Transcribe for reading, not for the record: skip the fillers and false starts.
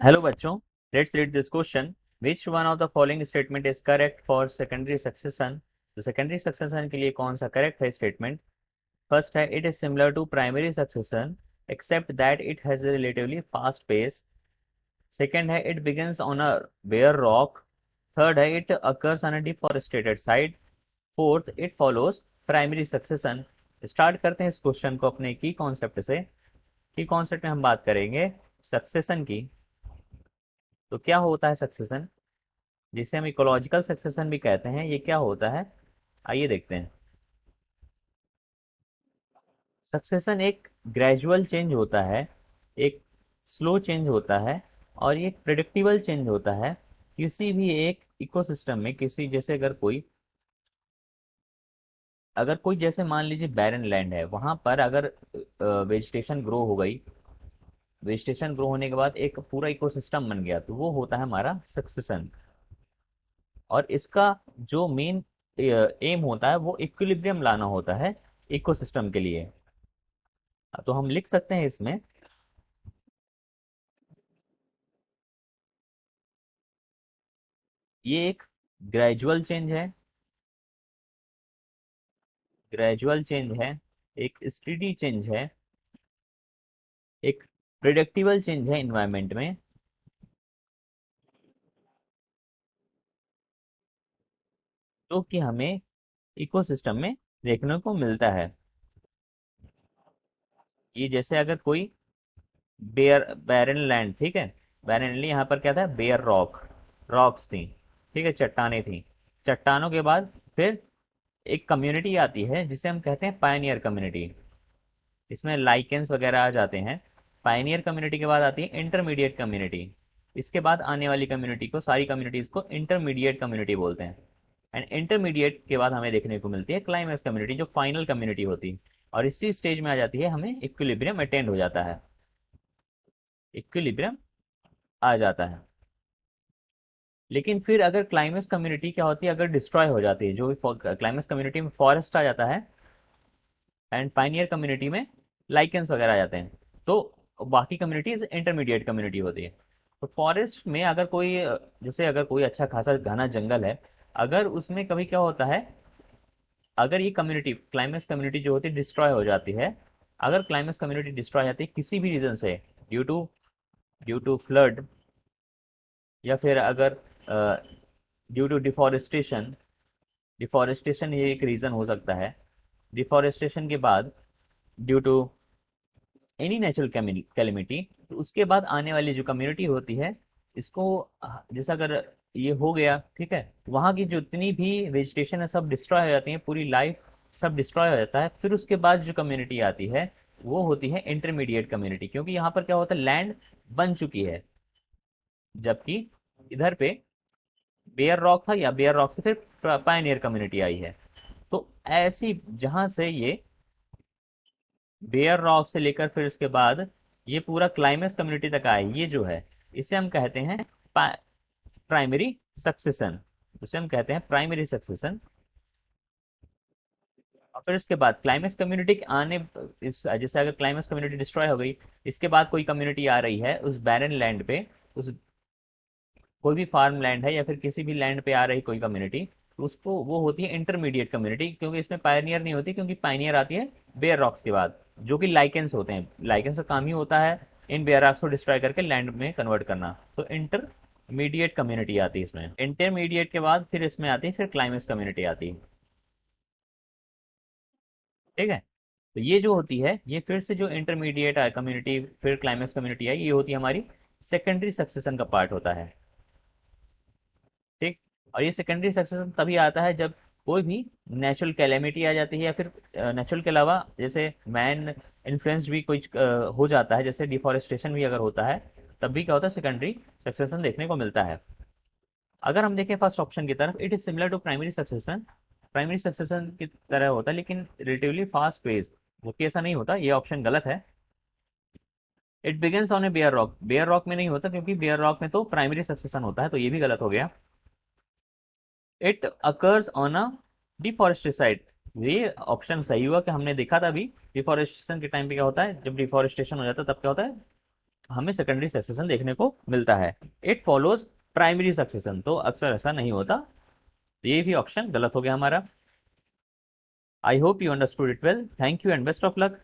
Hello बच्चों, let's read this question. Which one of the following statement is correct for secondary succession? तो secondary succession के लिए कौन सा करेक्ट है स्टेटमेंट? फर्स्ट है it is similar to primary succession except that it has a relatively fast pace. Second है it begins on a bare rock. Third है it occurs on a deforested site. Fourth it follows primary succession. Start करते हैं इस question को अपने की concept से। की कॉन्सेप्ट में हम बात करेंगे सक्सेशन की। तो क्या होता है सक्सेशन, जिसे हम इकोलॉजिकल सक्सेशन भी कहते हैं, ये क्या होता है? आइए देखते हैं। सक्सेशन एक ग्रेजुअल चेंज होता है, एक स्लो चेंज होता है और ये प्रिडिक्टिबल चेंज होता है किसी भी एक इकोसिस्टम में। किसी जैसे अगर कोई जैसे मान लीजिए बैरन लैंड है, वहां पर अगर वेजिटेशन ग्रो हो गई, वेजिटेशन ग्रो होने के बाद एक पूरा इकोसिस्टम बन गया, तो वो होता है हमारा सक्सेशन। और इसका जो मेन एम होता है वो इक्विलिब्रियम लाना होता है इकोसिस्टम के लिए। तो हम लिख सकते हैं इसमें ये एक ग्रेजुअल चेंज है, ग्रेजुअल चेंज है, एक स्टेडी चेंज है, एक प्रिडिक्टिबल चेंज है इन्वायरमेंट में, जो कि हमें इकोसिस्टम में देखने को मिलता है। ये जैसे अगर कोई बैरन लैंड, ठीक है, बैरन लैंड, यहाँ पर क्या था, बेयर रॉक्स थी, ठीक है, चट्टाने थी। चट्टानों के बाद फिर एक कम्युनिटी आती है जिसे हम कहते हैं पायनियर कम्युनिटी। इसमें लाइकेंस वगैरह आ जाते हैं। पायनियर कम्युनिटी के बाद आती है इंटरमीडिएट कम्युनिटी। इसके बाद आने वाली कम्युनिटी को, सारी कम्युनिटीज को इंटरमीडिएट कम्युनिटी बोलते हैं। एंड इंटरमीडिएट के बाद हमें देखने को मिलती है क्लाइमेक्स कम्युनिटी, जो फाइनल कम्युनिटी होती है। और इसी स्टेज में आ जाती है, हमें इक्विलिब्रियम अटेंड हो जाता है, इक्विलिब्रियम आ जाता है। लेकिन फिर अगर क्लाइमेक्स कम्युनिटी क्या होती है, अगर डिस्ट्रॉय हो जाती है, जो भी क्लाइमेक्स कम्युनिटी में फॉरेस्ट आ जाता है एंड पाइनियर कम्युनिटी में लाइकेंस वगैरह आ जाते हैं, तो बाकी कम्युनिटीज इंटरमीडिएट कम्युनिटी होती है। तो फॉरेस्ट में अगर कोई जैसे अगर कोई अच्छा खासा घना जंगल है, अगर उसमें कभी क्या होता है, अगर ये कम्युनिटी क्लाइमेक्स कम्युनिटी जो होती है डिस्ट्रॉय हो जाती है, अगर क्लाइमेक्स कम्युनिटी डिस्ट्रॉय हो जाती है किसी भी रीजन से, due to due to flood, या फिर अगर ड्यू टू डिफॉरेस्टेशन, डिफॉरेस्टेशन ये एक रीजन हो सकता है। डिफॉरेस्टेशन के बाद due to any natural calamity, तो उसके बाद आने वाली जो कम्युनिटी होती है, इसको जैसा अगर ये हो गया, ठीक है, वहाँ की जितनी भी वेजिटेशन है सब डिस्ट्रॉय हो जाती है, पूरी लाइफ सब डिस्ट्रॉय हो जाता है। फिर उसके बाद जो कम्युनिटी आती है वो होती है इंटरमीडिएट कम्युनिटी, क्योंकि यहाँ पर क्या होता है, लैंड बन चुकी है, जबकि इधर पे बेयर रॉक था, या बेयर रॉक से फिर पायनियर कम्युनिटी आई है। तो ऐसी जहां से ये बेयर रॉक से लेकर फिर उसके बाद ये पूरा क्लाइमेक्स कम्युनिटी तक आए, ये जो है इसे हम कहते हैं प्राइमरी सक्सेशन, उसे हम कहते हैं प्राइमरी सक्सेशन। और फिर उसके बाद क्लाइमेक्स कम्युनिटी के आने, इस जैसे अगर क्लाइमेक्स कम्युनिटी डिस्ट्रॉय हो गई, इसके बाद कोई कम्युनिटी आ रही है उस बैरन लैंड पे, उस कोई भी फार्म लैंड है या फिर किसी भी लैंड पे आ रही कोई कम्युनिटी, तो उसको वो होती है इंटरमीडिएट कम्युनिटी, क्योंकि इसमें पायनियर नहीं होती, क्योंकि पायनियर आती है बेयर रॉक्स के बाद, जो कि लाइकेंस होते हैं। लाइकेंस का काम ही होता है इन बेयर रॉक्स को डिस्ट्रॉय करके लैंड में कन्वर्ट करना। तो इंटरमीडिएट कम्युनिटी आती है इसमें। इंटरमीडिएट के बाद फिर इसमें आती है फिर क्लाइमेक्स कम्युनिटी आती है, ठीक है। तो ये जो होती है, ये फिर से जो इंटरमीडिएट कम्युनिटी फिर क्लाइमेक्स कम्युनिटी है, ये होती है हमारी सेकेंडरी सक्सेशन का पार्ट होता है, ठीक। और ये सेकेंडरी सक्सेशन तभी आता है जब कोई भी नेचुरल कैलेमिटी आ जाती है, या फिर नेचुरल के अलावा जैसे मैन इन्फ्लुएंस्ड भी कुछ हो जाता है, जैसे डिफॉरेस्टेशन भी अगर होता है, तब भी क्या होता है, सेकेंडरी सक्सेशन देखने को मिलता है। अगर हम देखें फर्स्ट ऑप्शन की तरफ, it is similar to primary succession, primary succession की तरह होता है लेकिन रिलेटिवली फास्ट पेस, जबकि ऐसा नहीं होता, ये ऑप्शन गलत है। It begins on a bare rock, bare rock में नहीं होता, क्योंकि बेयर रॉक में तो प्राइमरी सक्सेशन होता है, तो ये भी गलत हो गया। It occurs on a deforested site, ये ऑप्शन सही हुआ कि हमने देखा था अभी डिफॉरेस्टेशन के टाइम पे क्या होता है, जब डिफॉरेस्टेशन हो जाता है तब क्या होता है, हमें सेकेंडरी सक्सेशन देखने को मिलता है। इट फॉलोज प्राइमरी सक्सेशन, तो अक्सर ऐसा नहीं होता। ये भी ऑप्शन गलत हो गया हमारा। I hope you understood it well. Thank you and best of luck.